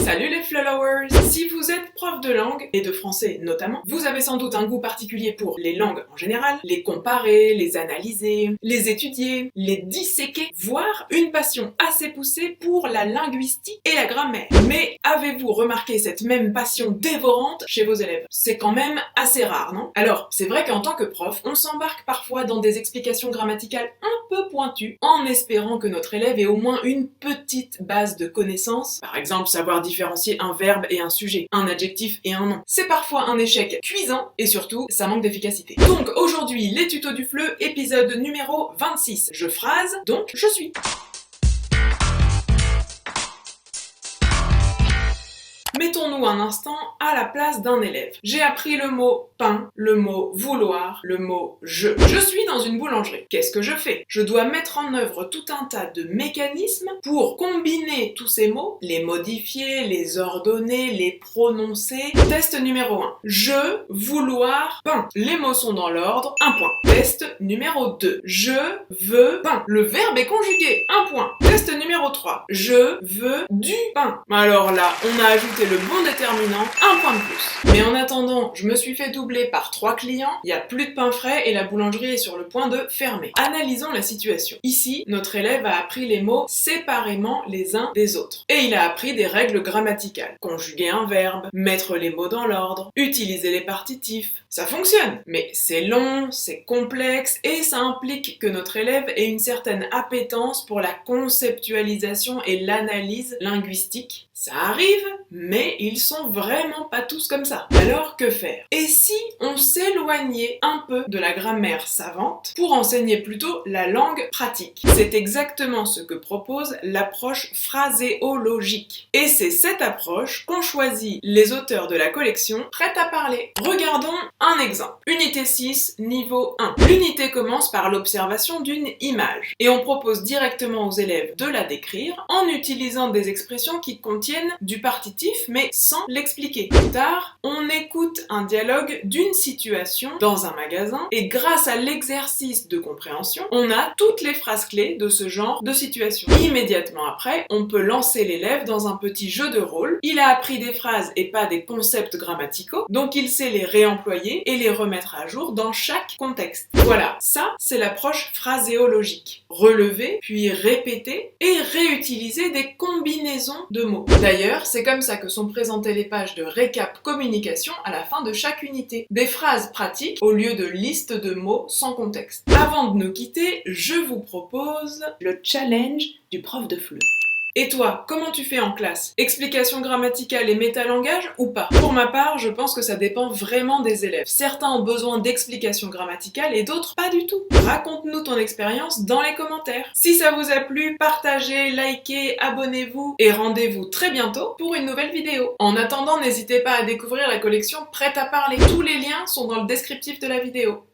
Salut les followers! Si vous êtes prof de langue, et de français notamment, vous avez sans doute un goût particulier pour les langues en général, les comparer, les analyser, les étudier, les disséquer, voire une passion assez poussée pour la linguistique et la grammaire. Mais avez-vous remarqué cette même passion dévorante chez vos élèves? C'est quand même assez rare, non? Alors, c'est vrai qu'en tant que prof, on s'embarque parfois dans des explications grammaticales un peu pointues, en espérant que notre élève ait au moins une petite base de connaissances, par exemple savoir différencier un verbe et un sujet, un adjectif et un nom. C'est parfois un échec cuisant et surtout, ça manque d'efficacité. Donc aujourd'hui, les tutos du FLE, épisode numéro 26. Je phrase, donc je suis. Mettons-nous un instant à la place d'un élève. J'ai appris le mot pain, le mot vouloir, le mot je. Je suis dans une boulangerie. Qu'est-ce que je fais? Je dois mettre en œuvre tout un tas de mécanismes pour combiner tous ces mots, les modifier, les ordonner, les prononcer. Test numéro 1. Je, vouloir, pain. Les mots sont dans l'ordre, un point. Test numéro 2. Je veux pain. Le verbe est conjugué, un point. Test numéro 3. Je veux du pain. Alors là, on a ajouté le bon déterminant, un point de plus. Mais en attendant, je me suis fait doubler par 3 clients, il n'y a plus de pain frais et la boulangerie est sur le point de fermer. Analysons la situation. Ici, notre élève a appris les mots séparément les uns des autres. Et il a appris des règles grammaticales. Conjuguer un verbe, mettre les mots dans l'ordre, utiliser les partitifs. Ça fonctionne, mais c'est long, c'est complexe et ça implique que notre élève ait une certaine appétence pour la conceptualisation et l'analyse linguistique. Ça arrive, mais ils sont vraiment pas tous comme ça. Alors que faire? Et si on s'éloignait un peu de la grammaire savante pour enseigner plutôt la langue pratique? C'est exactement ce que propose l'approche phraséologique. Et c'est cette approche qu'ont choisi les auteurs de la collection Prêt à parler. Regardons un exemple. Unité 6, niveau 1. L'unité commence par l'observation d'une image. Et on propose directement aux élèves de la décrire en utilisant des expressions qui contiennent du partitif mais sans l'expliquer. Plus tard, on écoute un dialogue d'une situation dans un magasin et grâce à l'exercice de compréhension, on a toutes les phrases clés de ce genre de situation. Immédiatement après, on peut lancer l'élève dans un petit jeu de rôle. Il a appris des phrases et pas des concepts grammaticaux, donc il sait les réemployer et les remettre à jour dans chaque contexte. Voilà, ça c'est l'approche phraséologique. Relever, puis répéter et réutiliser des combinaisons de mots. D'ailleurs, c'est comme ça que sont présentées les pages de récap communication à la fin de chaque unité. Des phrases pratiques au lieu de listes de mots sans contexte. Avant de nous quitter, je vous propose le challenge du prof de FLE. Et toi, comment tu fais en classe? Explication grammaticale et métalangage ou pas? Pour ma part, je pense que ça dépend vraiment des élèves. Certains ont besoin d'explications grammaticales et d'autres pas du tout. Raconte-nous ton expérience dans les commentaires. Si ça vous a plu, partagez, likez, abonnez-vous et rendez-vous très bientôt pour une nouvelle vidéo. En attendant, n'hésitez pas à découvrir la collection Prêt à parler. Tous les liens sont dans le descriptif de la vidéo.